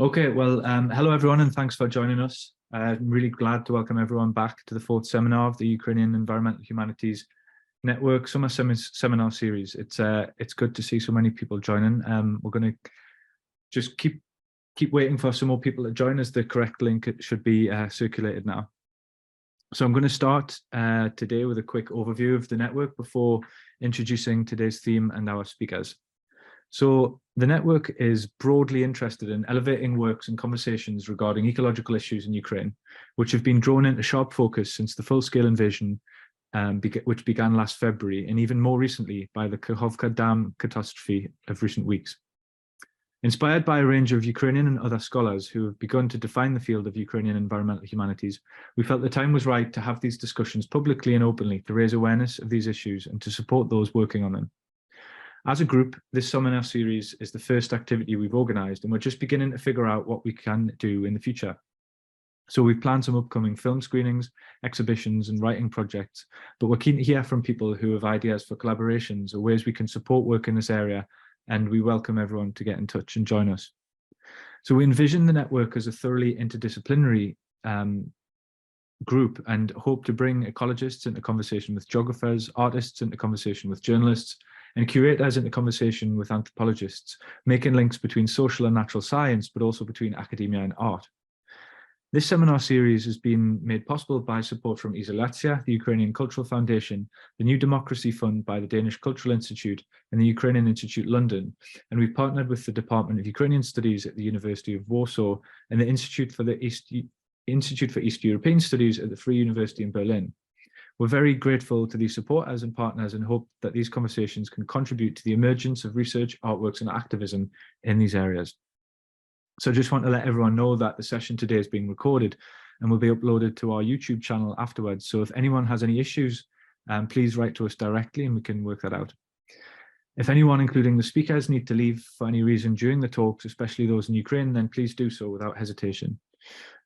Okay, well, hello everyone, and thanks for joining us. I'm really glad to welcome everyone back to the fourth seminar of the Ukrainian Environmental Humanities Network Seminar Series. It's good to see so many people joining. We're going to just keep waiting for some more people to join us. The correct link should be circulated now. So I'm going to start today with a quick overview of the network before introducing today's theme and our speakers. So the network is broadly interested in elevating works and conversations regarding ecological issues in Ukraine, which have been drawn into sharp focus since the full-scale invasion, which began last February, and even more recently by the Kakhovka Dam catastrophe of recent weeks. Inspired by a range of Ukrainian and other scholars who have begun to define the field of Ukrainian environmental humanities, we felt the time was right to have these discussions publicly and openly to raise awareness of these issues and to support those working on them. As a group, this seminar series is the first activity we've organised, and we're just beginning to figure out what we can do in the future. So we've planned some upcoming film screenings, exhibitions and writing projects, but we're keen to hear from people who have ideas for collaborations or ways we can support work in this area, and we welcome everyone to get in touch and join us. So we envision the network as a thoroughly interdisciplinary group and hope to bring ecologists into conversation with geographers, artists into conversation with journalists, and curators into conversation with anthropologists, making links between social and natural science, but also between academia and art. This seminar series has been made possible by support from IZOLYATSIA, the Ukrainian Cultural Foundation, the New Democracy Fund by the Danish Cultural Institute, and the Ukrainian Institute London. And we've partnered with the Department of Ukrainian Studies at the University of Warsaw and the Institute for East European Studies at the Freie Universität in Berlin. We're very grateful to these supporters and partners and hope that these conversations can contribute to the emergence of research, artworks and activism in these areas. So I just want to let everyone know that the session today is being recorded and will be uploaded to our YouTube channel afterwards. So if anyone has any issues, please write to us directly and we can work that out. If anyone, including the speakers, need to leave for any reason during the talks, especially those in Ukraine, then please do so without hesitation.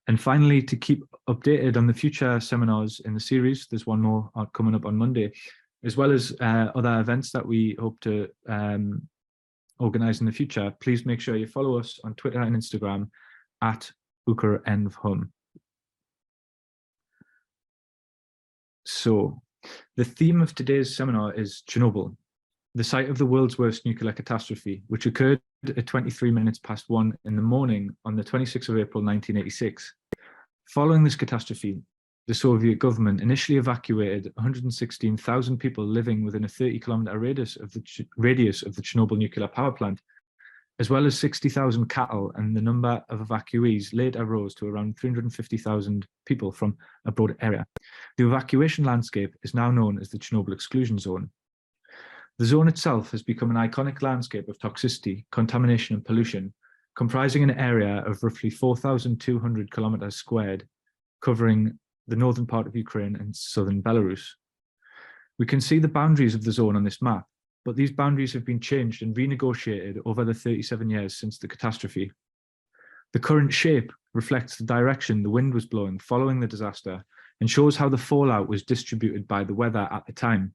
And finally, to keep updated on the future seminars in the series, there's one more coming up on Monday, as well as other events that we hope to organize in the future. Please make sure you follow us on Twitter and Instagram at @UkrEnvHum. So the theme of today's seminar is Chernobyl, the site of the world's worst nuclear catastrophe, which occurred at 1 in the morning on the 26th of April 1986. Following this catastrophe, the Soviet government initially evacuated 116,000 people living within a 30-kilometer radius of the Chernobyl nuclear power plant, as well as 60,000 cattle, and the number of evacuees later rose to around 350,000 people from a broad area. The evacuation landscape is now known as the Chernobyl exclusion zone. The zone itself has become an iconic landscape of toxicity, contamination and pollution, comprising an area of roughly 4,200 kilometers squared, covering the northern part of Ukraine and southern Belarus. We can see the boundaries of the zone on this map, but these boundaries have been changed and renegotiated over the 37 years since the catastrophe. The current shape reflects the direction the wind was blowing following the disaster and shows how the fallout was distributed by the weather at the time.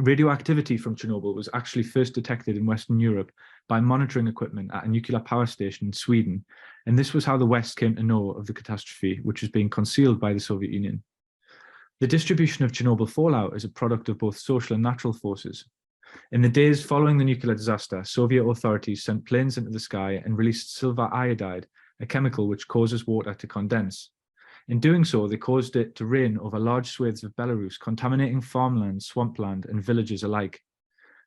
Radioactivity from Chernobyl was actually first detected in Western Europe by monitoring equipment at a nuclear power station in Sweden, and this was how the West came to know of the catastrophe, which was being concealed by the Soviet Union. The distribution of Chernobyl fallout is a product of both social and natural forces. In the days following the nuclear disaster, Soviet authorities sent planes into the sky and released silver iodide, a chemical which causes water to condense. In doing so, they caused it to rain over large swathes of Belarus, contaminating farmland, swampland, and villages alike.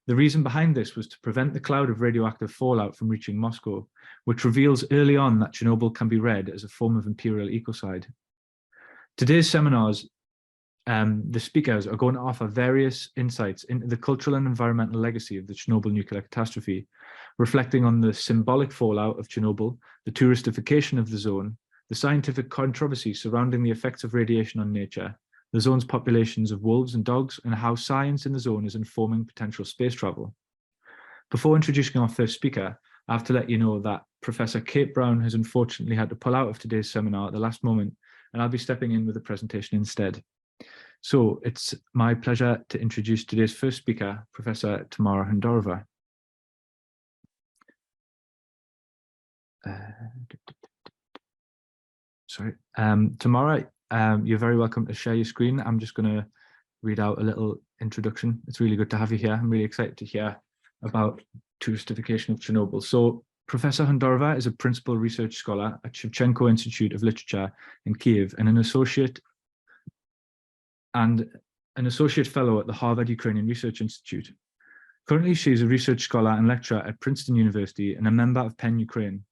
The reason behind this was to prevent the cloud of radioactive fallout from reaching Moscow, which reveals early on that Chernobyl can be read as a form of imperial ecocide. Today's seminars, the speakers are going to offer various insights into the cultural and environmental legacy of the Chernobyl nuclear catastrophe, reflecting on the symbolic fallout of Chernobyl, the touristification of the zone, the scientific controversy surrounding the effects of radiation on nature, the zone's populations of wolves and dogs, and how science in the zone is informing potential space travel. Before introducing our first speaker, I have to let you know that Professor Kate Brown has unfortunately had to pull out of today's seminar at the last moment, and I'll be stepping in with a presentation instead. So it's my pleasure to introduce today's first speaker, Professor Tamara Hundorova. Sorry, Tamara, you're very welcome to share your screen. I'm just going to read out a little introduction. It's really good to have you here. I'm really excited to hear about touristification of Chernobyl. So Professor Hundorova is a principal research scholar at Shevchenko Institute of Literature in Kiev and an associate fellow at the Harvard Ukrainian Research Institute. Currently, she is a research scholar and lecturer at Princeton University and a member of PEN Ukraine.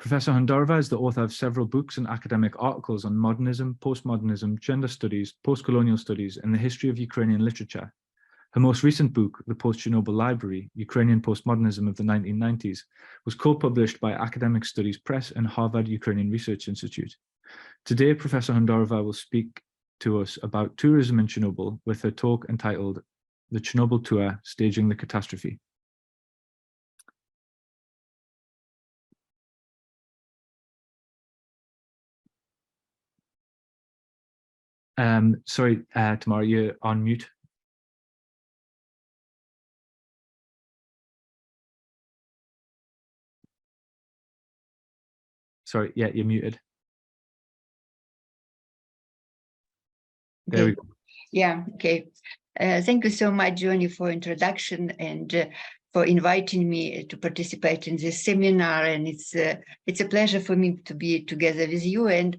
Professor Hundorova is the author of several books and academic articles on modernism, postmodernism, gender studies, post-colonial studies, and the history of Ukrainian literature. Her most recent book, The Post-Chernobyl Library, Ukrainian Postmodernism of the 1990s, was co-published by Academic Studies Press and Harvard Ukrainian Research Institute. Today, Professor Hundorova will speak to us about tourism in Chernobyl with her talk entitled The Chernobyl Tour, Staging the Catastrophe. Sorry, Tamara, you're on mute. Sorry, yeah, you're muted. There we go. Yeah, okay. Thank you so much, Johnny, for introduction and for inviting me to participate in this seminar. And it's a pleasure for me to be together with you and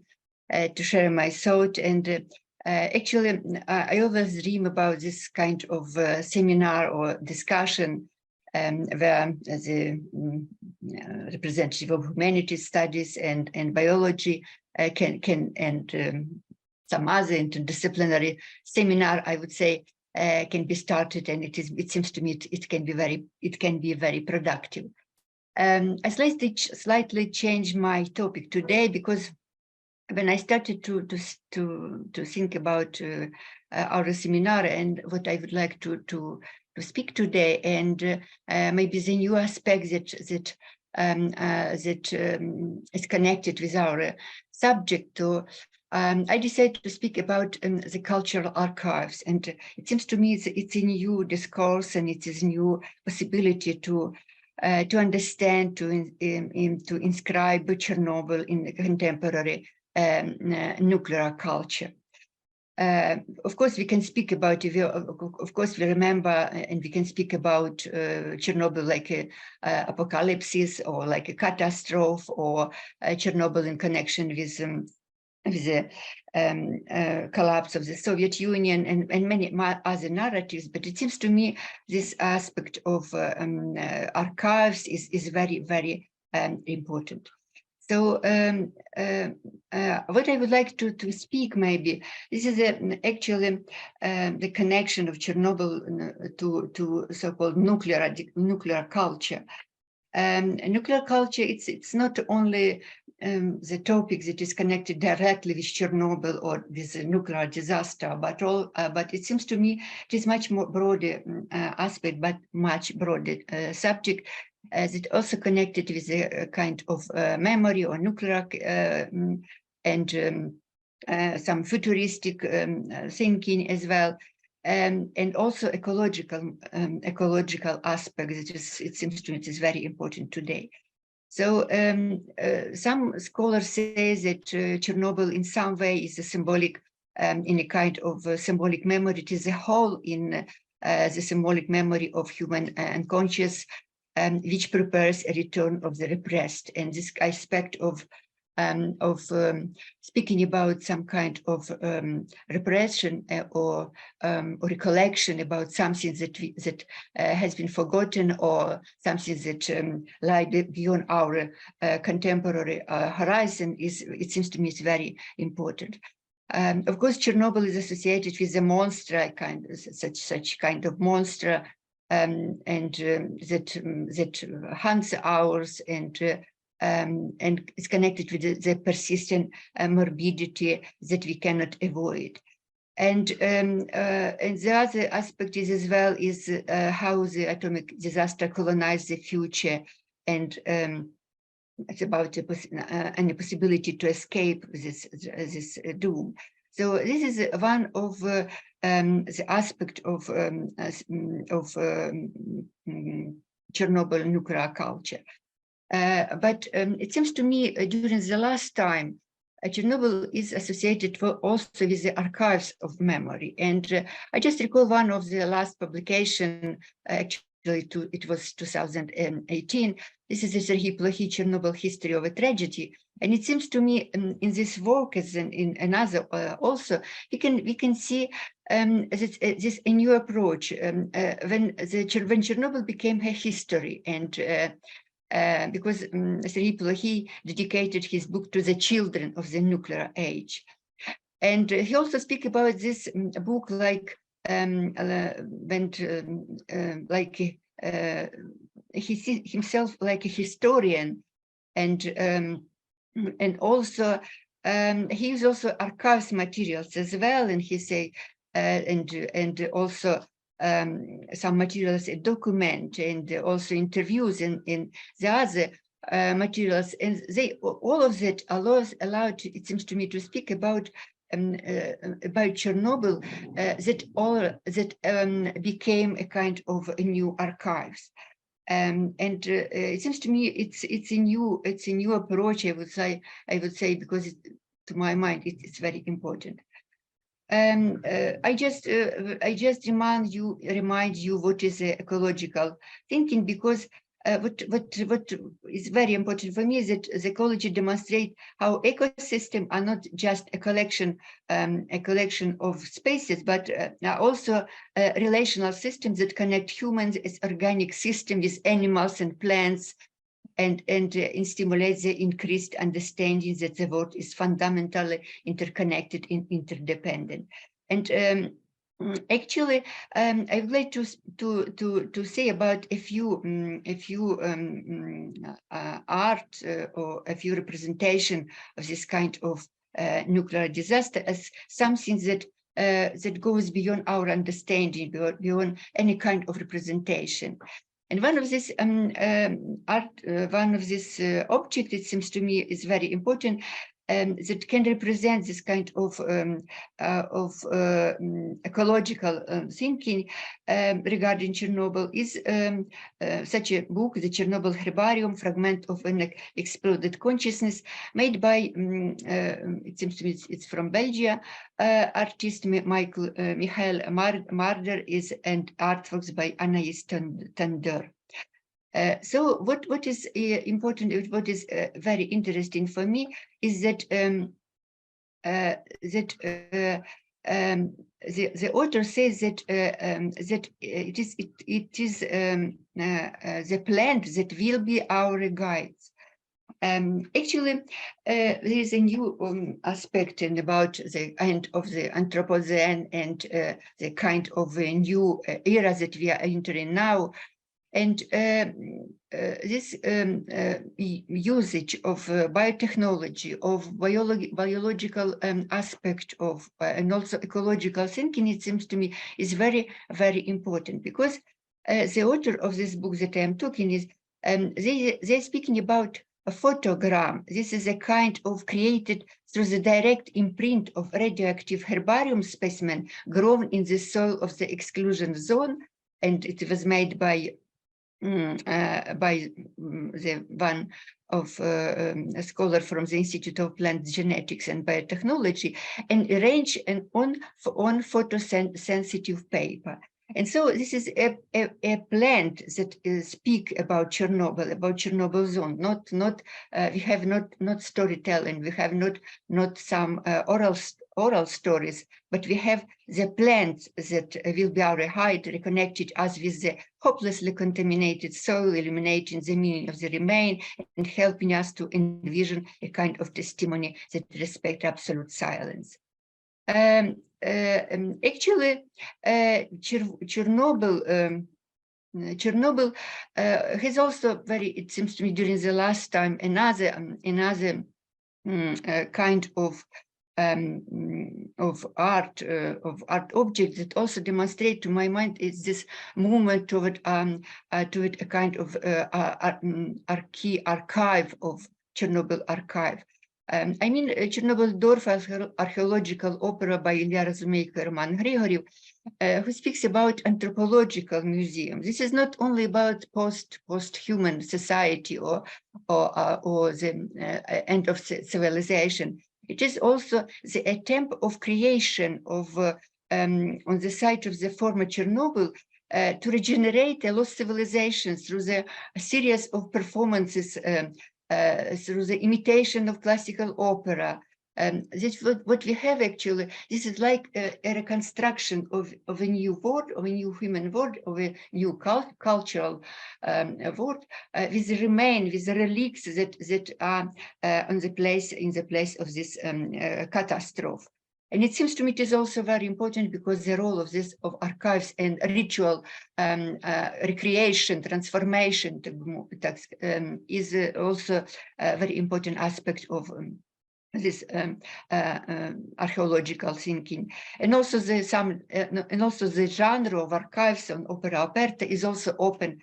to share my thought. And actually, I always dream about this kind of seminar or discussion where the representative of humanities studies and biology some other interdisciplinary seminar, I would say, can be started, and it seems to me it can be very productive. I slightly changed my topic today because when I started to think about our seminar and what I would like to speak today, and maybe the new aspect that is connected with our subject. I decided to speak about the cultural archives, and it seems to me it's a new discourse and it is a new possibility to understand, to inscribe Chernobyl in the contemporary nuclear culture. Of course, we can speak about it. Of course, we remember and we can speak about Chernobyl like a apocalypse or like a catastrophe, or Chernobyl in connection with the collapse of the Soviet Union and many other narratives. But it seems to me this aspect of archives is very, very important. So what I would like to speak, maybe, this is actually the connection of Chernobyl to so-called nuclear culture. Nuclear culture, it's not only the topic that is connected directly with Chernobyl or with the nuclear disaster, but it seems to me it is much more broader aspect, but much broader subject, as it also connected with a kind of memory or nuclear and some futuristic thinking as well. And also ecological aspect that it seems to me it is very important today. So some scholars say that Chernobyl in some way is a symbolic, in a kind of symbolic memory. It is a hole in the symbolic memory of human unconscious, which prepares a return of the repressed. And this aspect of speaking about some kind of repression or recollection about something that has been forgotten, or something that lies beyond our contemporary horizon, it seems to me is very important. Of course, Chernobyl is associated with the monster such kind of monster, and that hunts ours and is connected with the persistent morbidity that we cannot avoid. And the other aspect is as well is how the atomic disaster colonized the future, and it's about any possibility to escape this doom. So this is one of the aspect of Chernobyl nuclear culture. But it seems to me during the last time, Chernobyl is associated also with the archives of memory. And I just recall one of the last publication, actually it was 2018. This is the Serhiy Plokhy Chernobyl History of a Tragedy. And it seems to me in this work, as in another also, we can see this a new approach when Chernobyl became a history, and because Serhiy Plokhy dedicated his book to the children of the nuclear age. And he also speaks about this book like he sees himself like a historian, and also he uses also archives materials as well, and he say and also some materials document, and also interviews in the other materials, and they all of that allowed it seems to me to speak about Chernobyl, that became a kind of a new archives. And it seems to me it's a new approach. I would say because to my mind it's very important. I just remind you what is ecological thinking, because what is very important for me is that the ecology demonstrate how ecosystems are not just a collection of species, but are also relational systems that connect humans as organic system with animals and plants, and stimulate the increased understanding that the world is fundamentally interconnected and interdependent. And actually, I would like to say about a few art or a few representation of this kind of nuclear disaster as something that goes beyond our understanding, beyond any kind of representation. And one of this object, it seems to me, is very important, that can represent this kind of ecological thinking regarding Chernobyl, is such a book, The Chernobyl Herbarium, Fragment of an Exploded Consciousness, made by, it seems to me it's from Belgium, artist Michael Marder and artworks by Anaïs Tandeur. So what is important, what is very interesting for me is that the author says that it is the plant that will be our guides. Actually, there is a new aspect about the end of the Anthropocene and the kind of a new era that we are entering now. And this usage of biotechnology, of biological aspect of, and also ecological thinking, it seems to me, is very, very important, because the author of this book that I am talking is, they're speaking about a photogram. This is a kind of created through the direct imprint of radioactive herbarium specimen grown in the soil of the exclusion zone, and it was made by the one of a scholar from the Institute of Plant Genetics and Biotechnology, and arranged on photosensitive paper. And so this is a plant that speak about Chernobyl zone. We have not storytelling. We have not some oral stories, but we have the plants that will be our guide, reconnected us with the hopelessly contaminated soil, illuminating the meaning of the remain, and helping us to envision a kind of testimony that respects absolute silence. Actually, Chernobyl has also it seems to me, during the last time, another kind of art object that also demonstrate, to my mind, is this movement toward a kind of archive of Chernobyl archive. I mean, Chornobyl Dorf archaeological opera by Ilya Razumeiko and Roman Grigoriev, who speaks about anthropological museum. This is not only about post-human society or the end of civilization. It is also the attempt of creation of on the site of the former Chernobyl to regenerate a lost civilization through a series of performances, through the imitation of classical opera. This what we have actually. This is like a reconstruction of a new world, of a new human world, of a new cultural world, with the relics that are in the place of this catastrophe. And it seems to me it is also very important because the role of archives and ritual recreation, transformation is also a very important aspect of this archaeological thinking. And also the genre of archives on opera aperta is also open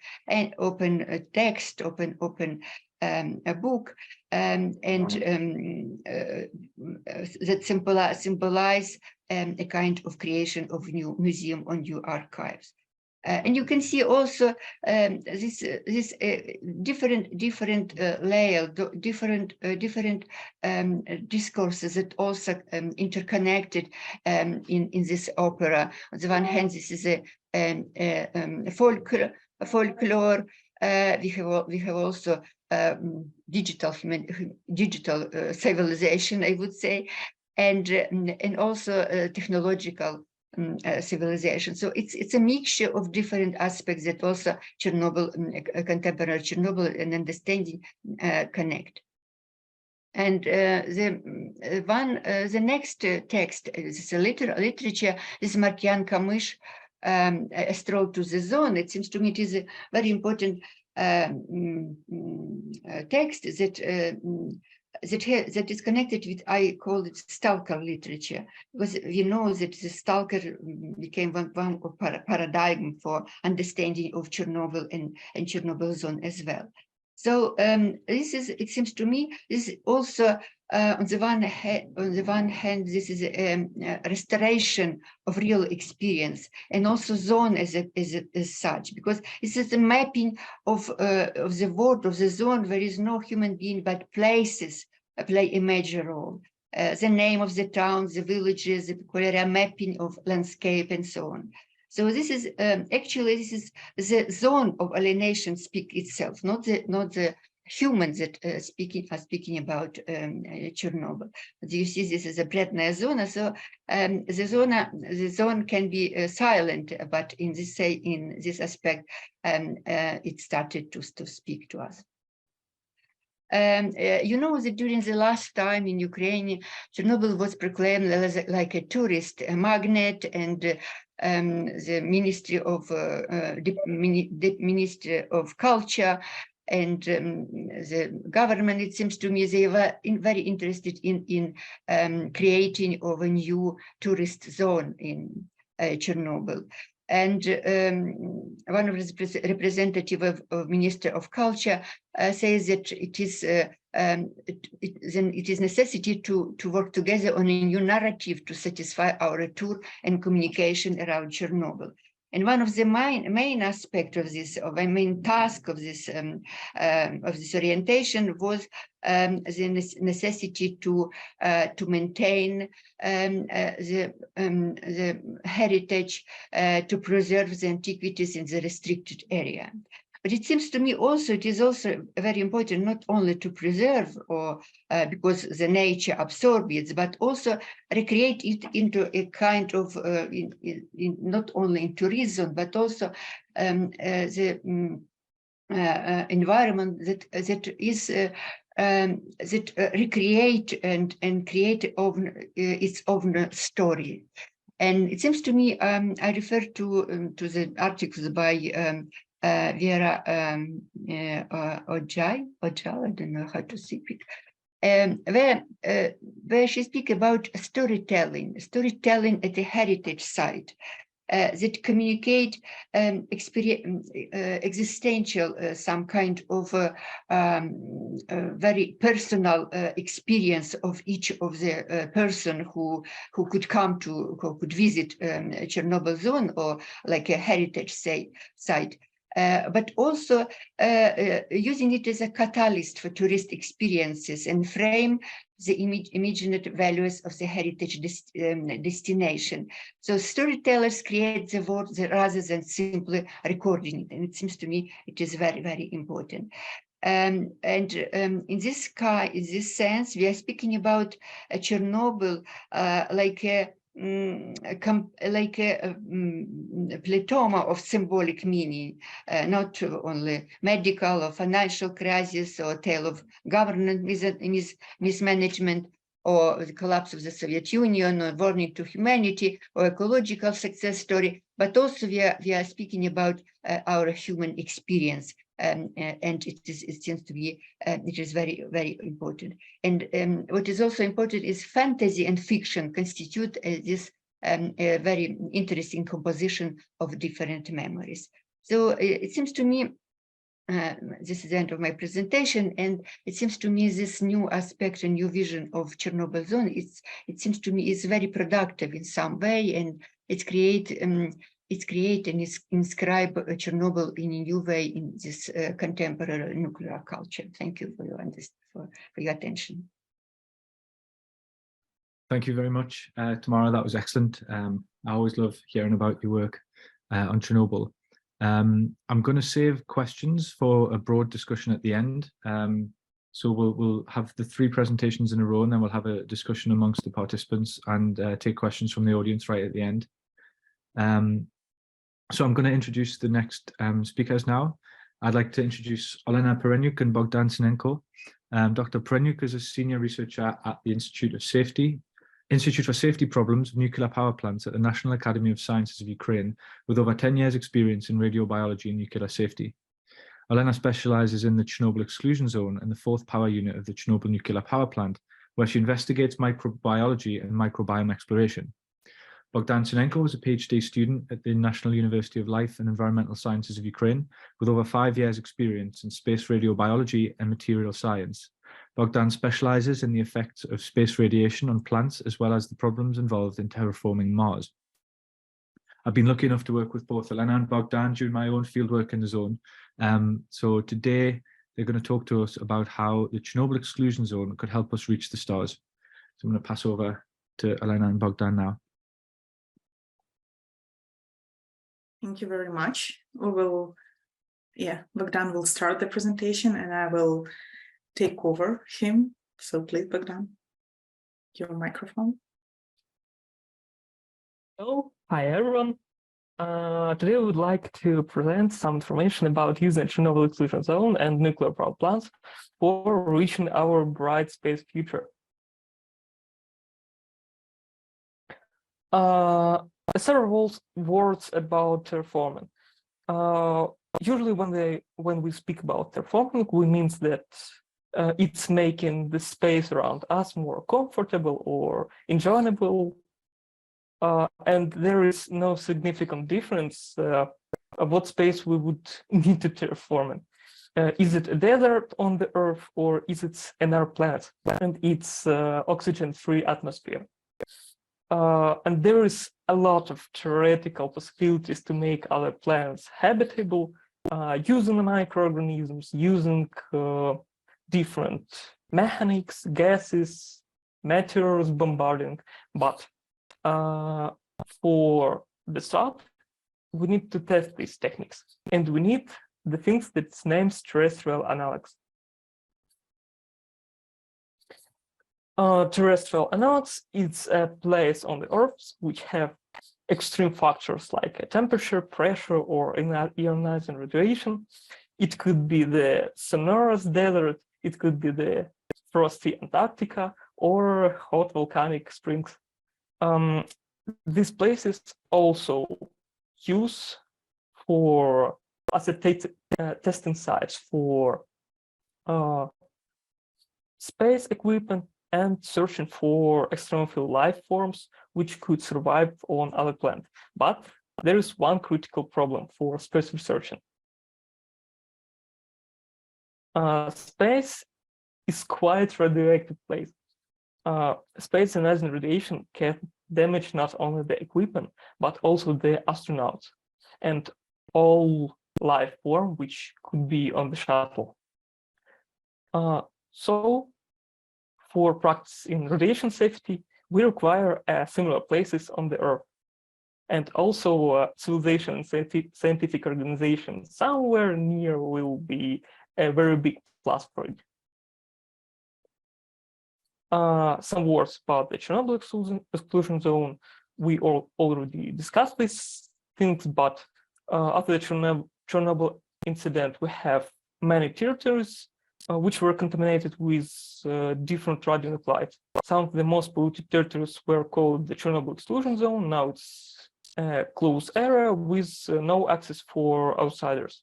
text, open a book, that symbolize a kind of creation of new museum or new archives. And you can see also this different layer, different discourses that also interconnected in this opera. On the one hand, this is a folklore. We have also digital civilization, I would say, and also technological civilization. So it's a mixture of different aspects that also Chernobyl, contemporary Chernobyl, and understanding connect. And the next text is a literature. This is Markian Kamysh, A Stroll to the Zone. It seems to me it is a very important text that is connected with, I call it stalker literature, because we know that the stalker became one of paradigm for understanding of Chernobyl and Chernobyl zone as well. So this is, it seems to me, this is also on the one hand, this is a restoration of real experience, and also zone as such, because this is a mapping of the world of the zone. There is no human being, but places play a major role. The name of the towns, the villages, the peculiar mapping of landscape, and so on. So this is actually this is the zone of alienation speak itself, not the humans that are speaking about Chernobyl. Do you see this is a bredная zona? So the zone can be silent, but in this aspect, it started to speak to us. You know that during the last time in Ukraine, Chernobyl was proclaimed like a tourist magnet, and the Ministry of Culture and the government, it seems to me, they were very interested in creating of a new tourist zone in Chernobyl. And one of the representatives of Minister of Culture says that it is necessity to work together on a new narrative to satisfy our tour and communication around Chernobyl. And one of the main aspects of this, of a main task of this orientation was the necessity to maintain the heritage, to preserve the antiquities in the restricted area. But it seems to me also it is also very important not only to preserve or because the nature absorbs it, but also recreate it into a kind of not only in tourism, but also the environment that is that recreate and create its own story. And it seems to me, I refer to the articles by Vera Ojal, I don't know how to speak it, where she speaks about storytelling at a heritage site. that communicate existential, some kind of very personal experience of each of the person who could come to, who could visit Chernobyl zone, or like a heritage site. But also using it as a catalyst for tourist experiences and frame the imagined values of the heritage destination. So storytellers create the world rather than simply recording it. And it seems to me it is very, very important. In this sense, we are speaking about Chernobyl like a pleroma of symbolic meaning, not only medical or financial crisis or tale of government mismanagement, or the collapse of the Soviet Union, or warning to humanity, or ecological success story, but also we are speaking about our human experience. And it seems to be, it is very, very important. And what is also important is fantasy and fiction constitute this a very interesting composition of different memories. So it seems to me, this is the end of my presentation, and it seems to me this new aspect and new vision of Chernobyl zone, it seems to me is very productive in some way, and it's create and inscribe Chernobyl in a new way in this contemporary nuclear culture. Thank you for your attention. Thank you very much, Tamara. That was excellent. I always love hearing about your work on Chernobyl. I'm going to save questions for a broad discussion at the end. So we'll have the 3 presentations in a row, and then we'll have a discussion amongst the participants and take questions from the audience right at the end. So I'm going to introduce the next speakers now. I'd like to introduce Olena Pareniuk and Bohdan Sinenko. Dr. Pareniuk is a senior researcher at the Institute for Safety Problems of Nuclear Power Plants at the National Academy of Sciences of Ukraine, with over 10 years experience in radiobiology and nuclear safety. Olena specializes in the Chernobyl exclusion zone and the 4th power unit of the Chernobyl nuclear power plant, where she investigates microbiology and microbiome exploration. Bohdan Sinenko is a PhD student at the National University of Life and Environmental Sciences of Ukraine, with over 5 years experience in space radiobiology and material science. Bohdan specializes in the effects of space radiation on plants, as well as the problems involved in terraforming Mars. I've been lucky enough to work with both Olena and Bohdan during my own fieldwork in the zone. So today they're going to talk to us about how the Chernobyl exclusion zone could help us reach the stars. So I'm going to pass over to Olena and Bohdan now. Thank you very much. Bohdan will start the presentation and I will take over him. So please, Bohdan, your microphone. Hello, hi everyone. Today we would like to present some information about using Chernobyl exclusion zone and nuclear power plants for reaching our bright space future. Several words about terraforming. Usually when we speak about terraforming, we mean that it's making the space around us more comfortable or enjoyable, and there is no significant difference of what space we would need to terraform in. Is it a desert on the Earth, or is it another planet and its oxygen-free atmosphere? And there is a lot of theoretical possibilities to make other planets habitable, using microorganisms, using different mechanics, gases, meteors bombarding. But for the start, we need to test these techniques, and we need the things that's named terrestrial analogs. Terrestrial analogs is a place on the Earth which have extreme factors like temperature, pressure, or ionizing radiation. It could be the sonorous desert, it could be the frosty Antarctica, or hot volcanic springs. These places also use as a testing sites for space equipment and searching for extremophiles life forms which could survive on other planets. But there is one critical problem for space researching. Space is quite radioactive place. Space ionizing radiation can damage not only the equipment, but also the astronauts and all life form which could be on the shuttle. So for practice in radiation safety, we require similar places on the Earth, and also civilization and scientific organization somewhere near will be a very big plus for it. Some words about the Chernobyl exclusion zone. We already discussed these things, but after the Chernobyl incident, we have many territories which were contaminated with different radionuclides. Some of the most polluted territories were called the Chernobyl exclusion zone. Now it's a closed area with no access for outsiders.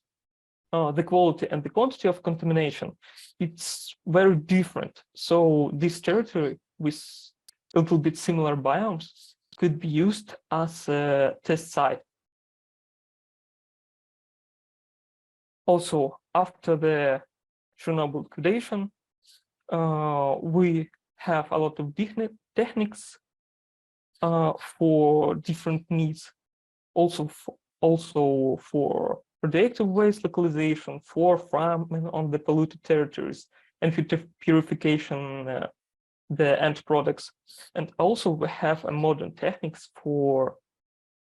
The quality and the quantity of contamination, it's very different. So this territory with a little bit similar biomes could be used as a test site. Also, after the Chernobyl liquidation, we have a lot of techniques for different needs, also for radioactive waste localization, for farming on the polluted territories, and for purification the end products. And also we have a modern techniques for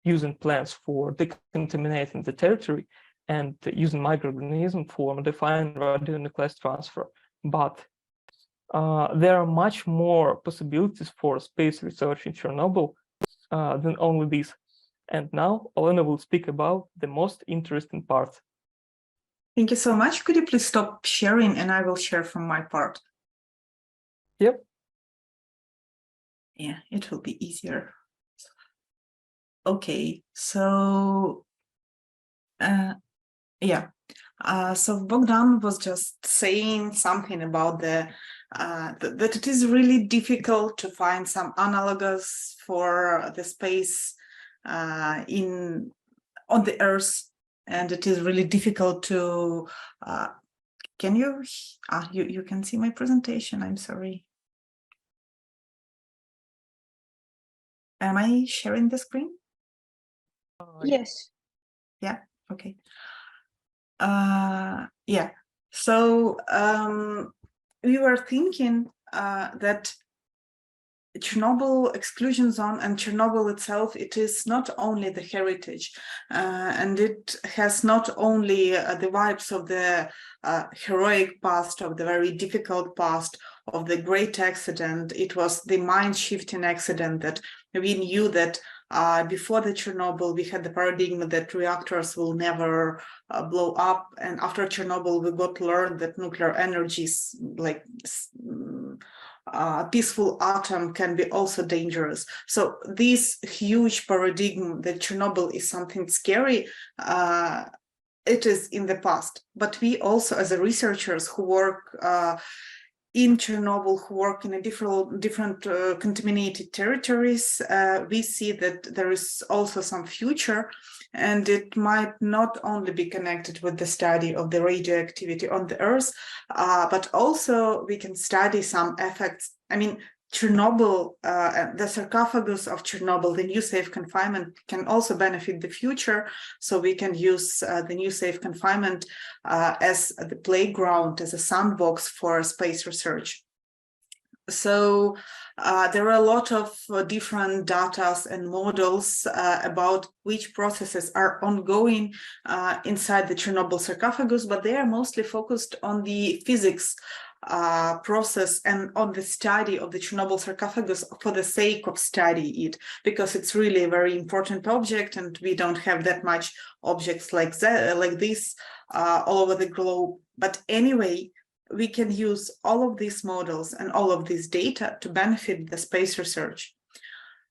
using plants for decontaminating the territory and using microorganisms for modifying radionuclide transfer. But there are much more possibilities for space research in Chernobyl than only this. And now Olena will speak about the most interesting part. Thank you so much. Could you please stop sharing and I will share from my part? Yep. Yeah, it will be easier. Okay, so so Bohdan was just saying something about that it is really difficult to find some analogs for the space on the Earth, and it is really difficult to. Can you? You can see my presentation. I'm sorry. Am I sharing the screen? Yes. Yeah. Okay. Yeah. So we were thinking that Chernobyl exclusion zone and Chernobyl itself, it is not only the heritage, and it has not only the vibes of the heroic past, of the very difficult past, of the great accident. It was the mind-shifting accident that we knew that before the Chernobyl, we had the paradigm that reactors will never blow up, and after Chernobyl, we got learned that nuclear energy is like peaceful atom can be also dangerous. So this huge paradigm that Chernobyl is something scary, it is in the past. But we also, as a researchers who work in Chernobyl, who work in a different contaminated territories, we see that there is also some future, and it might not only be connected with the study of the radioactivity on the Earth, but also we can study some effects. I mean, Chernobyl, the sarcophagus of Chernobyl, the new safe confinement can also benefit the future. So we can use the new safe confinement as the playground, as a sandbox for space research. So there are a lot of different data and models about which processes are ongoing inside the Chernobyl sarcophagus, but they are mostly focused on the physics process and on the study of the Chernobyl sarcophagus for the sake of study it, because it's really a very important object, and we don't have that much objects like this all over the globe. But anyway, we can use all of these models and all of this data to benefit the space research.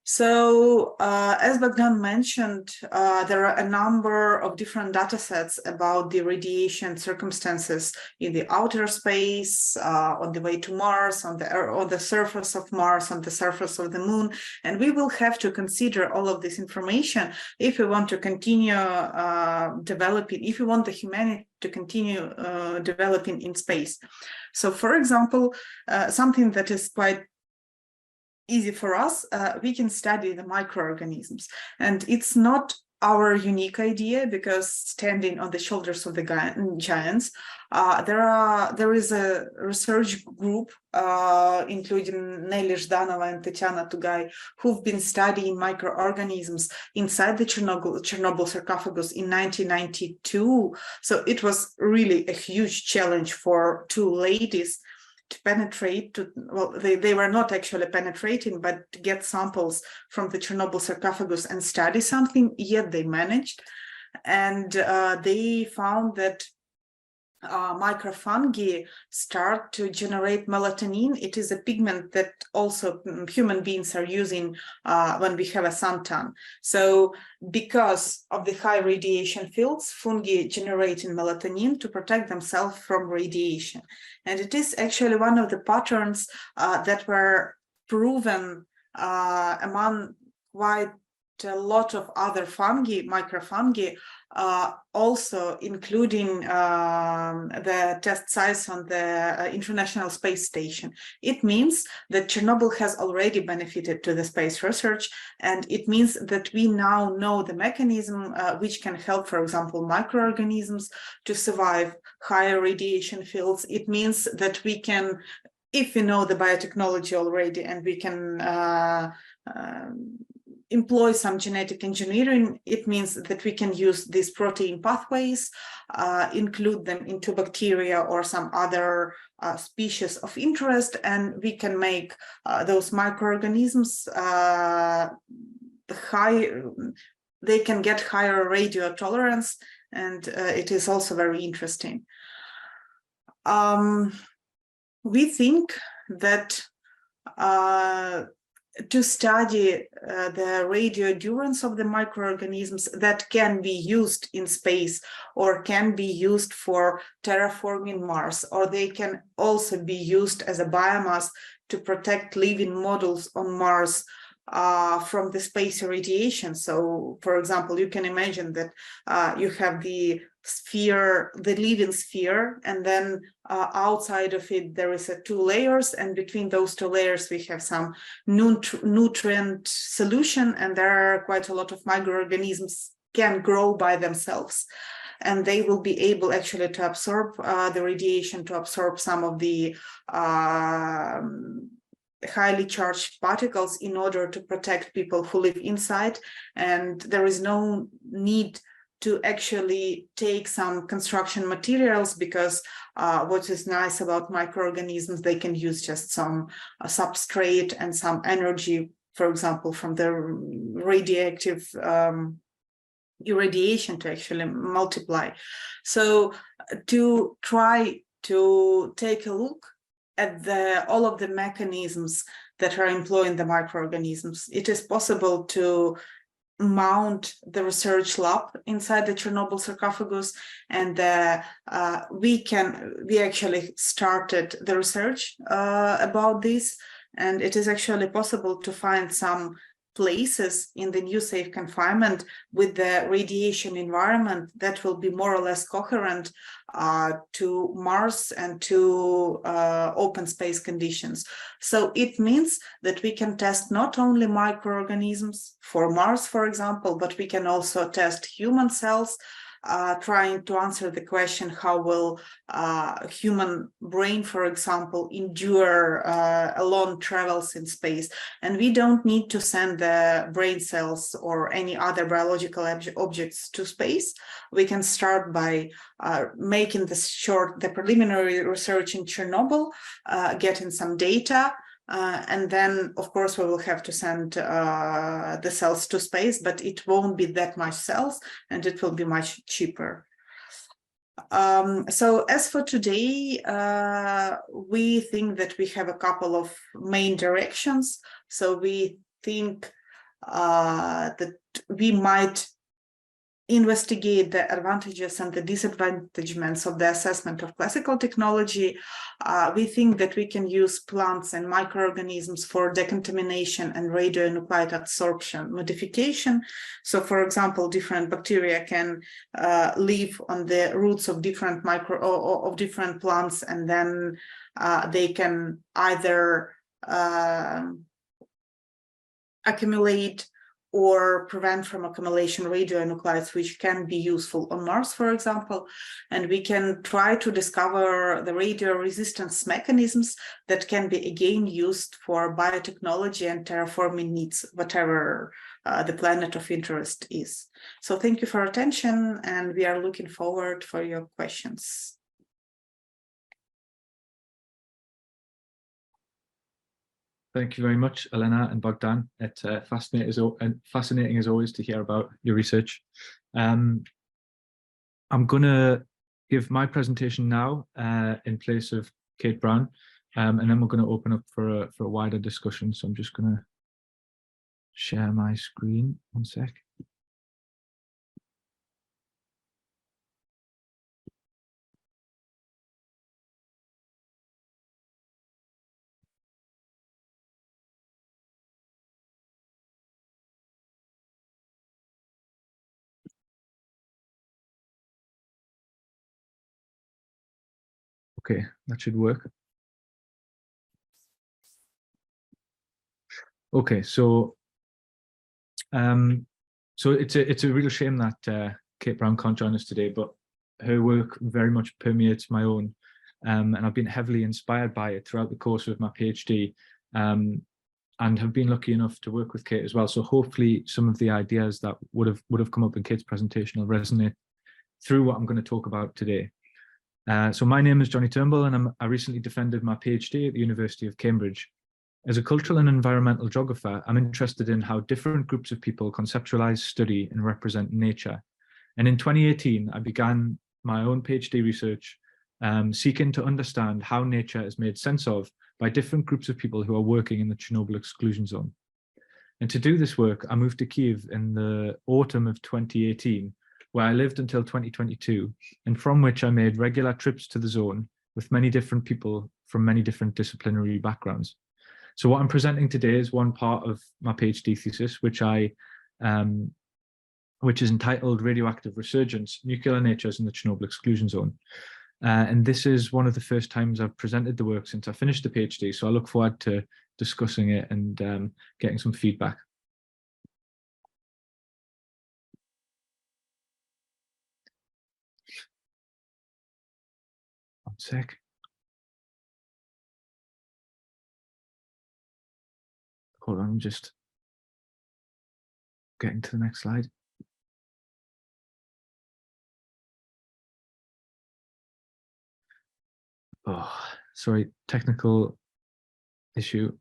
So, as Bohdan mentioned, there are a number of different data sets about the radiation circumstances in the outer space, on the way to Mars, on the surface of Mars, on the surface of the Moon, and we will have to consider all of this information if we want to continue developing, if we want the humanity to continue developing in space. So, for example, something that is quite easy for us, we can study the microorganisms, and it's not our unique idea, because standing on the shoulders of the giants, there is a research group, including Nelly Zhdanova and Tatiana Tugay, who've been studying microorganisms inside the Chernobyl sarcophagus in 1992. So it was really a huge challenge for two ladies to penetrate to, well, they were not actually penetrating, but to get samples from the Chernobyl sarcophagus and study something, yet they managed. And they found that microfungi start to generate melatonin. It is a pigment that also human beings are using when we have a suntan. So because of the high radiation fields, fungi generating melatonin to protect themselves from radiation. And it is actually one of the patterns that were proven among quite a lot of other fungi, microfungi, also including the test sites on the International Space Station. It means that Chernobyl has already benefited to the space research, and it means that we now know the mechanism which can help, for example, microorganisms to survive higher radiation fields. It means that we can, if we know the biotechnology already, and we can employ some genetic engineering, it means that we can use these protein pathways, include them into bacteria or some other species of interest, and we can make those microorganisms they can get higher radio tolerance, and it is also very interesting. We think that to study the radio endurance of the microorganisms that can be used in space or can be used for terraforming Mars, or they can also be used as a biomass to protect living models on Mars from the space irradiation. So, for example, you can imagine that you have the sphere, the living sphere, and then outside of it there is two layers, and between those two layers we have some nutrient solution, and there are quite a lot of microorganisms can grow by themselves, and they will be able actually to absorb the radiation, to absorb some of the highly charged particles in order to protect people who live inside. And there is no need to actually take some construction materials, because what is nice about microorganisms, they can use just some substrate and some energy, for example, from the radioactive irradiation to actually multiply. So to try to take a look at all of the mechanisms that are employing the microorganisms, it is possible to mount the research lab inside the Chernobyl sarcophagus, and we actually started the research about this, and it is actually possible to find some places in the new safe confinement with the radiation environment that will be more or less coherent to Mars and to open space conditions. So it means that we can test not only microorganisms for Mars, for example, but we can also test human cells, trying to answer the question, how will human brain, for example, endure long travels in space? And we don't need to send the brain cells or any other biological objects to space. We can start by making the preliminary research in Chernobyl, getting some data, and then, of course, we will have to send the cells to space, but it won't be that much cells, and it will be much cheaper. So as for today, we think that we have a couple of main directions. So we think that we might investigate the advantages and the disadvantages of the assessment of classical technology, we think that we can use plants and microorganisms for decontamination and radionuclide adsorption modification. So, for example, different bacteria can live on the roots of different different plants, and then they can either accumulate or prevent from accumulation radionuclides, which can be useful on Mars, for example. And we can try to discover the radio resistance mechanisms that can be again used for biotechnology and terraforming needs, whatever the planet of interest is. So thank you for your attention, and we are looking forward for your questions. Thank you very much, Olena and Bohdan. It's fascinating as always to hear about your research. I'm going to give my presentation now in place of Kate Brown, and then we're going to open up for a wider discussion. So I'm just going to share my screen. One sec. Okay, that should work. Okay, so it's a real shame that Kate Brown can't join us today, but her work very much permeates my own, and I've been heavily inspired by it throughout the course of my PhD, and have been lucky enough to work with Kate as well. So hopefully some of the ideas that would have come up in Kate's presentation will resonate through what I'm going to talk about today. So my name is Jonathon Turnbull, and I recently defended my PhD at the University of Cambridge. As a cultural and environmental geographer, I'm interested in how different groups of people conceptualize, study, and represent nature. And in 2018, I began my own PhD research, seeking to understand how nature is made sense of by different groups of people who are working in the Chernobyl exclusion zone. And to do this work, I moved to Kyiv in the autumn of 2018, where I lived until 2022, and from which I made regular trips to the zone with many different people from many different disciplinary backgrounds. So what I'm presenting today is one part of my PhD thesis, which is entitled Radioactive Resurgence, Nuclear Natures in the Chernobyl Exclusion Zone. And this is one of the first times I've presented the work since I finished the PhD, so I look forward to discussing it and getting some feedback. One sec. Hold on, I'm just getting to the next slide. Oh, sorry, technical issue.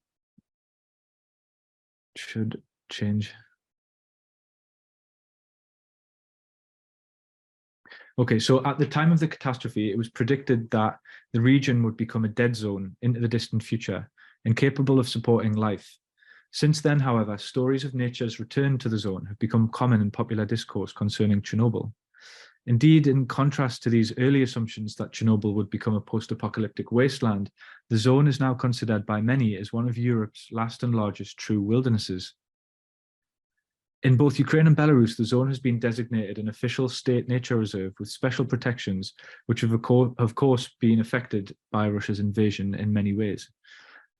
Should change. Okay, so at the time of the catastrophe, it was predicted that the region would become a dead zone into the distant future, incapable of supporting life. Since then, however, stories of nature's return to the zone have become common in popular discourse concerning Chernobyl. Indeed, in contrast to these early assumptions that Chernobyl would become a post-apocalyptic wasteland, the zone is now considered by many as one of Europe's last and largest true wildernesses. In both Ukraine and Belarus, the zone has been designated an official state nature reserve with special protections, which have of course been affected by Russia's invasion in many ways.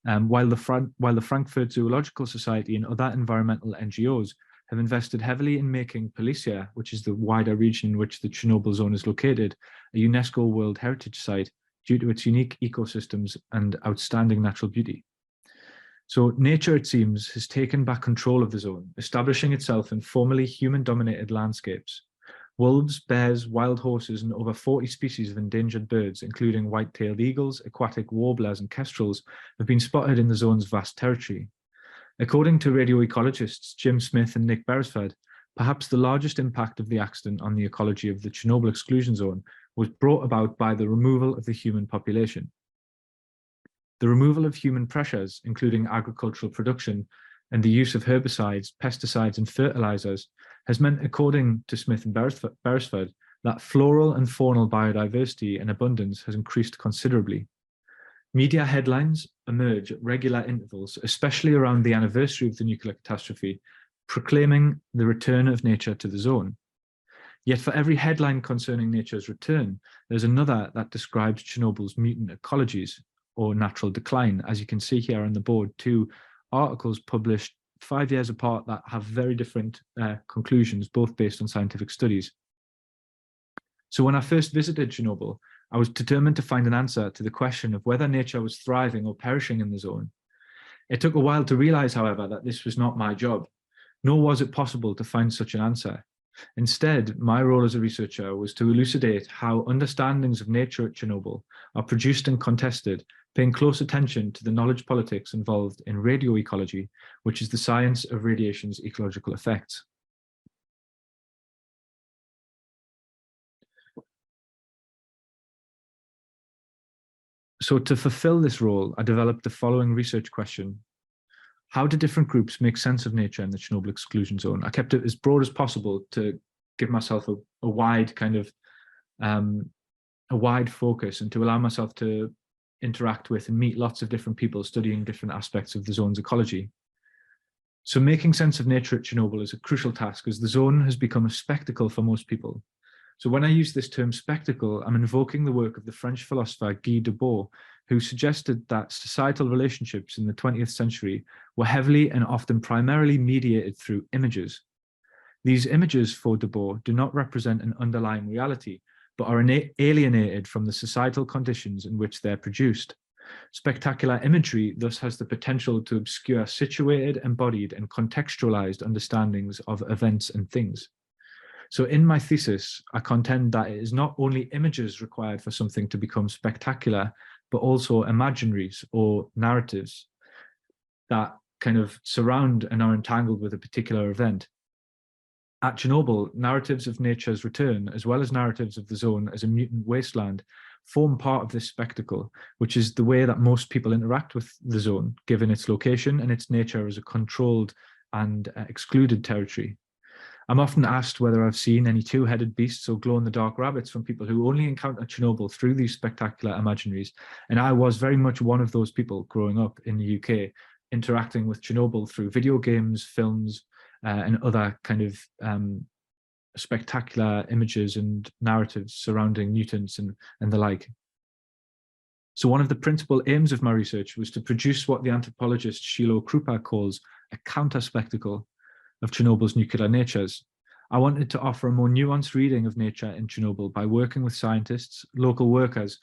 While the Frankfurt Zoological Society and other environmental NGOs have invested heavily in making Polisia, which is the wider region in which the Chernobyl zone is located, a UNESCO World Heritage Site due to its unique ecosystems and outstanding natural beauty. So nature, it seems, has taken back control of the zone, establishing itself in formerly human-dominated landscapes. Wolves, bears, wild horses, and over 40 species of endangered birds, including white-tailed eagles, aquatic warblers, and kestrels, have been spotted in the zone's vast territory. According to radioecologists Jim Smith and Nick Beresford, perhaps the largest impact of the accident on the ecology of the Chernobyl exclusion zone was brought about by the removal of the human population. The removal of human pressures, including agricultural production, and the use of herbicides, pesticides, and fertilizers has meant, according to Smith and Beresford, that floral and faunal biodiversity and abundance has increased considerably. Media headlines emerge at regular intervals, especially around the anniversary of the nuclear catastrophe, proclaiming the return of nature to the zone. Yet for every headline concerning nature's return, there's another that describes Chernobyl's mutant ecologies, or natural decline. As you can see here on the board, two articles published 5 years apart that have very different conclusions, both based on scientific studies. So when I first visited Chernobyl, I was determined to find an answer to the question of whether nature was thriving or perishing in the zone. It took a while to realize, however, that this was not my job, nor was it possible to find such an answer. Instead, my role as a researcher was to elucidate how understandings of nature at Chernobyl are produced and contested, paying close attention to the knowledge politics involved in radioecology, which is the science of radiation's ecological effects. So to fulfill this role, I developed the following research question. How do different groups make sense of nature in the Chernobyl exclusion zone? I kept it as broad as possible to give myself a wide kind of, a wide focus, and to allow myself to interact with and meet lots of different people studying different aspects of the zone's ecology. So making sense of nature at Chernobyl is a crucial task, as the zone has become a spectacle for most people. So when I use this term spectacle, I'm invoking the work of the French philosopher Guy Debord, who suggested that societal relationships in the 20th century were heavily and often primarily mediated through images. These images, for Debord, do not represent an underlying reality, but are alienated from the societal conditions in which they're produced. Spectacular imagery thus has the potential to obscure situated, embodied, and contextualized understandings of events and things. So in my thesis, I contend that it is not only images required for something to become spectacular, but also imaginaries or narratives that kind of surround and are entangled with a particular event. At Chernobyl, narratives of nature's return, as well as narratives of the zone as a mutant wasteland, form part of this spectacle, which is the way that most people interact with the zone, given its location and its nature as a controlled and excluded territory. I'm often asked whether I've seen any two-headed beasts or glow-in-the-dark rabbits from people who only encounter Chernobyl through these spectacular imaginaries, and I was very much one of those people growing up in the UK, interacting with Chernobyl through video games, films, and other kind of spectacular images and narratives surrounding mutants and the like. So one of the principal aims of my research was to produce what the anthropologist Shilo Krupa calls a counter-spectacle of Chernobyl's nuclear natures. I wanted to offer a more nuanced reading of nature in Chernobyl by working with scientists, local workers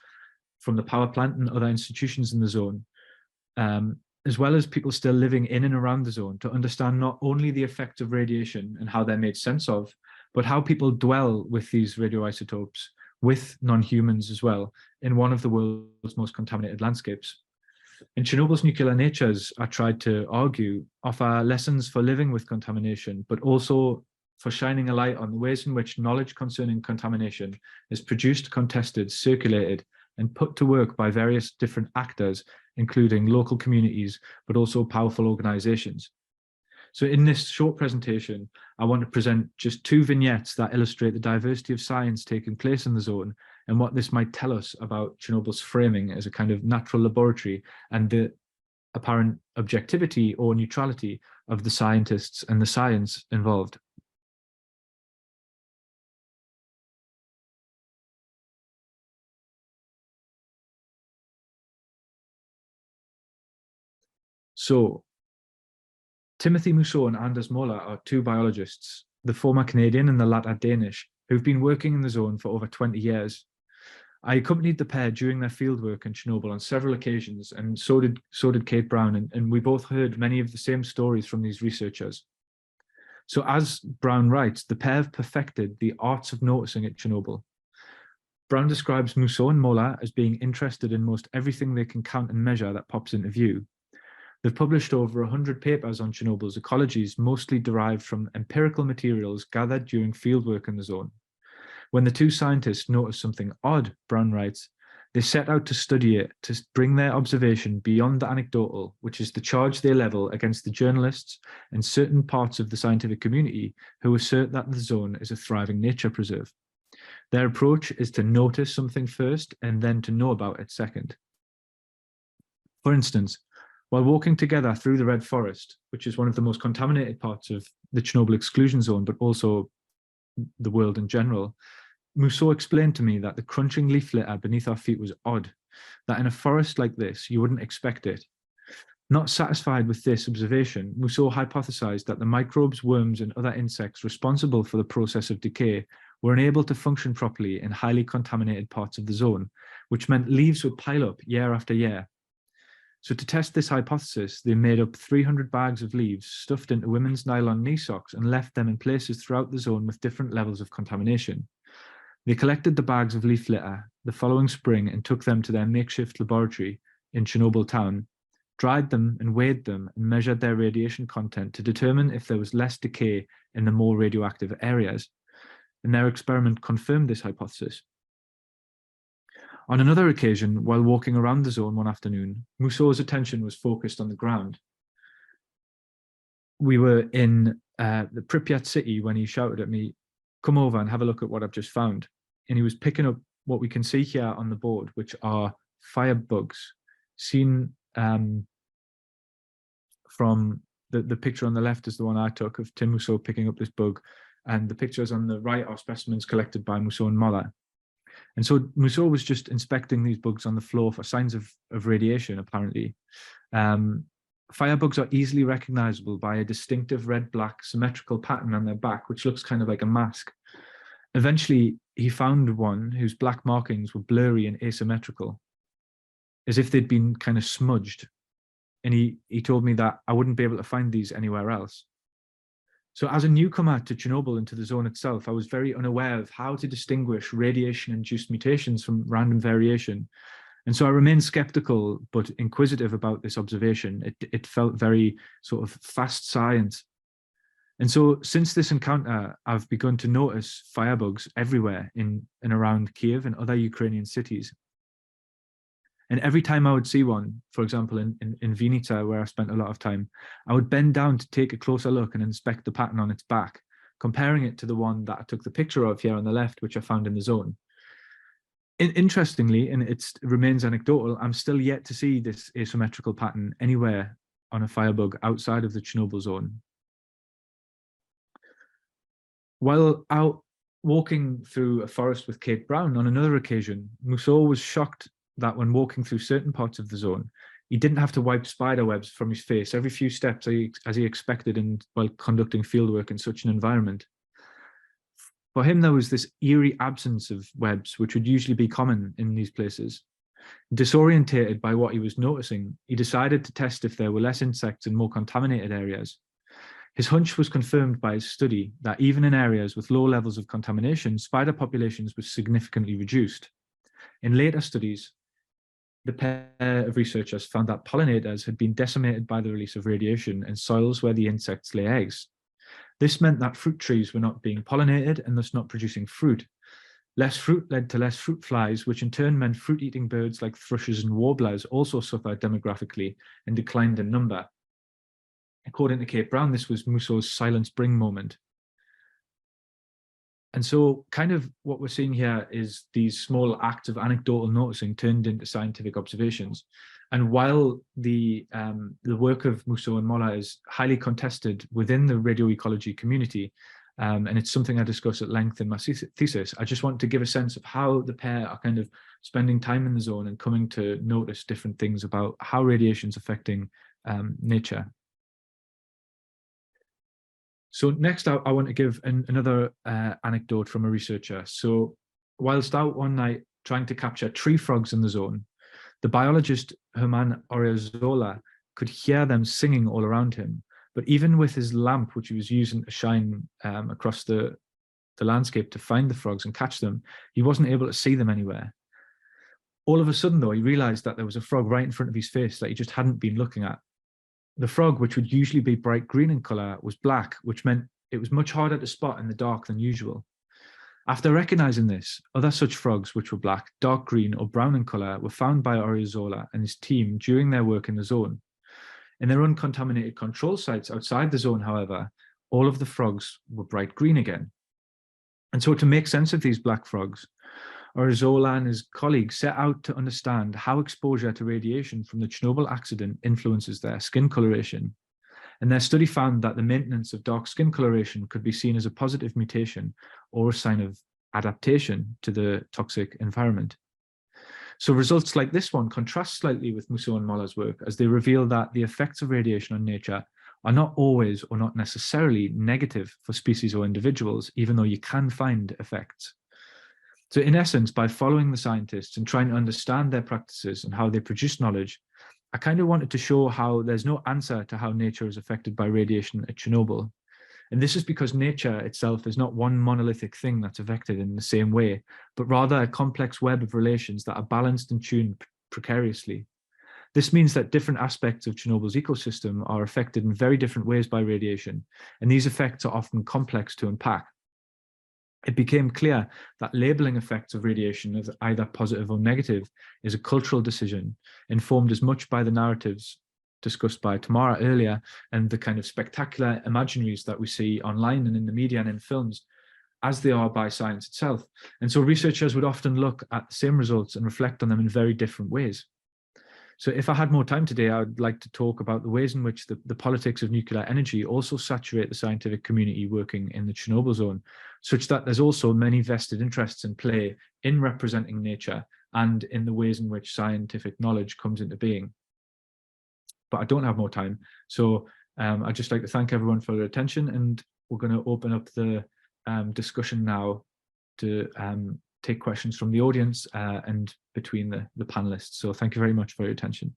from the power plant and other institutions in the zone, as well as people still living in and around the zone, to understand not only the effects of radiation and how they're made sense of, but how people dwell with these radioisotopes, with non-humans as well, in one of the world's most contaminated landscapes. In Chernobyl's nuclear natures, I tried to argue, offer lessons for living with contamination, but also for shining a light on the ways in which knowledge concerning contamination is produced, contested, circulated, and put to work by various different actors, including local communities, but also powerful organizations. So in this short presentation, I want to present just two vignettes that illustrate the diversity of science taking place in the zone and what this might tell us about Chernobyl's framing as a kind of natural laboratory and the apparent objectivity or neutrality of the scientists and the science involved. So, Timothy Mousseau and Anders Moller are two biologists, the former Canadian and the latter Danish, who've been working in the zone for over 20 years. I accompanied the pair during their fieldwork in Chernobyl on several occasions, and so did Kate Brown, and we both heard many of the same stories from these researchers. So as Brown writes, the pair have perfected the arts of noticing at Chernobyl. Brown describes Mousseau and Moller as being interested in most everything they can count and measure that pops into view. They've published over 100 papers on Chernobyl's ecologies, mostly derived from empirical materials gathered during fieldwork in the zone. When the two scientists notice something odd, Brown writes, They set out to study it, to bring their observation beyond the anecdotal, which is the charge they level against the journalists and certain parts of the scientific community who assert that the zone is a thriving nature preserve. Their approach is to notice something first and then to know about it second. For instance, while walking together through the Red Forest, which is one of the most contaminated parts of the Chernobyl exclusion zone, but also the world in general, Mousseau explained to me that the crunching leaf litter beneath our feet was odd, that in a forest like this, you wouldn't expect it. Not satisfied with this observation, Mousseau hypothesized that the microbes, worms, and other insects responsible for the process of decay were unable to function properly in highly contaminated parts of the zone, which meant leaves would pile up year after year. So to test this hypothesis, they made up 300 bags of leaves stuffed into women's nylon knee socks and left them in places throughout the zone with different levels of contamination. They collected the bags of leaf litter the following spring and took them to their makeshift laboratory in Chernobyl town, dried them and weighed them and measured their radiation content to determine if there was less decay in the more radioactive areas. And their experiment confirmed this hypothesis. On another occasion, while walking around the zone one afternoon, Mousseau's attention was focused on the ground. We were in the Pripyat city when he shouted at me, "Come over and have a look at what I've just found." And he was picking up what we can see here on the board, which are firebugs, seen from the picture on the left is the one I took of Tim Mousseau picking up this bug, and the pictures on the right are specimens collected by Mousseau and Moller. And so Mousseau was just inspecting these bugs on the floor for signs of radiation, apparently. Firebugs are easily recognizable by a distinctive red-black symmetrical pattern on their back, which looks kind of like a mask. Eventually, he found one whose black markings were blurry and asymmetrical, as if they'd been kind of smudged. And he told me that I wouldn't be able to find these anywhere else. So as a newcomer to Chernobyl and to the zone itself, I was very unaware of how to distinguish radiation-induced mutations from random variation. And so I remained skeptical but inquisitive about this observation. It felt very sort of fast science. And so since this encounter, I've begun to notice firebugs everywhere in and around Kiev and other Ukrainian cities. And every time I would see one, for example, in Vinica, where I spent a lot of time, I would bend down to take a closer look and inspect the pattern on its back, comparing it to the one that I took the picture of here on the left, which I found in the zone. Interestingly, and it remains anecdotal, I'm still yet to see this asymmetrical pattern anywhere on a firebug outside of the Chernobyl zone. While out walking through a forest with Kate Brown on another occasion, Mousseau was shocked that when walking through certain parts of the zone, he didn't have to wipe spider webs from his face every few steps as he expected while conducting fieldwork in such an environment. For him, there was this eerie absence of webs, which would usually be common in these places. Disorientated by what he was noticing, he decided to test if there were less insects in more contaminated areas. His hunch was confirmed by his study that even in areas with low levels of contamination, spider populations were significantly reduced. In later studies, the pair of researchers found that pollinators had been decimated by the release of radiation in soils where the insects lay eggs. This meant that fruit trees were not being pollinated and thus not producing fruit. Less fruit led to less fruit flies, which in turn meant fruit-eating birds like thrushes and warblers also suffered demographically and declined in number. According to Kate Brown, this was Mousseau's silent spring moment. And so kind of what we're seeing here is these small acts of anecdotal noticing turned into scientific observations. And while the work of Mousseau and Moller is highly contested within the radioecology community, and it's something I discuss at length in my thesis, I just want to give a sense of how the pair are kind of spending time in the zone and coming to notice different things about how radiation is affecting nature. So next, I want to give another anecdote from a researcher. So whilst out one night trying to capture tree frogs in the zone, the biologist Herman Oriozola could hear them singing all around him. But even with his lamp, which he was using to shine across the landscape to find the frogs and catch them, he wasn't able to see them anywhere. All of a sudden, though, he realized that there was a frog right in front of his face that he just hadn't been looking at. The frog, which would usually be bright green in color, was black, which meant it was much harder to spot in the dark than usual. After recognizing this, other such frogs which were black, dark green or brown in color were found by Oriozola and his team during their work in the zone. In their uncontaminated control sites outside the zone, however, all of the frogs were bright green again. And so to make sense of these black frogs, Oriozola and his colleagues set out to understand how exposure to radiation from the Chernobyl accident influences their skin coloration. And their study found that the maintenance of dark skin coloration could be seen as a positive mutation or a sign of adaptation to the toxic environment. So results like this one contrast slightly with Musso and Moller's work, as they reveal that the effects of radiation on nature are not always or not necessarily negative for species or individuals, even though you can find effects. So in essence, by following the scientists and trying to understand their practices and how they produce knowledge, I kind of wanted to show how there's no answer to how nature is affected by radiation at Chernobyl. And this is because nature itself is not one monolithic thing that's affected in the same way, but rather a complex web of relations that are balanced and tuned precariously. This means that different aspects of Chernobyl's ecosystem are affected in very different ways by radiation, and these effects are often complex to unpack. It became clear that labeling effects of radiation as either positive or negative is a cultural decision, informed as much by the narratives discussed by Tamara earlier and the kind of spectacular imaginaries that we see online and in the media and in films, as they are by science itself. And so researchers would often look at the same results and reflect on them in very different ways. So if I had more time today, I would like to talk about the ways in which the politics of nuclear energy also saturate the scientific community working in the Chernobyl zone, such that there's also many vested interests in play in representing nature and in the ways in which scientific knowledge comes into being. But I don't have more time. So I'd just like to thank everyone for their attention, and we're going to open up the discussion now to take questions from the audience and between the panelists. So thank you very much for your attention.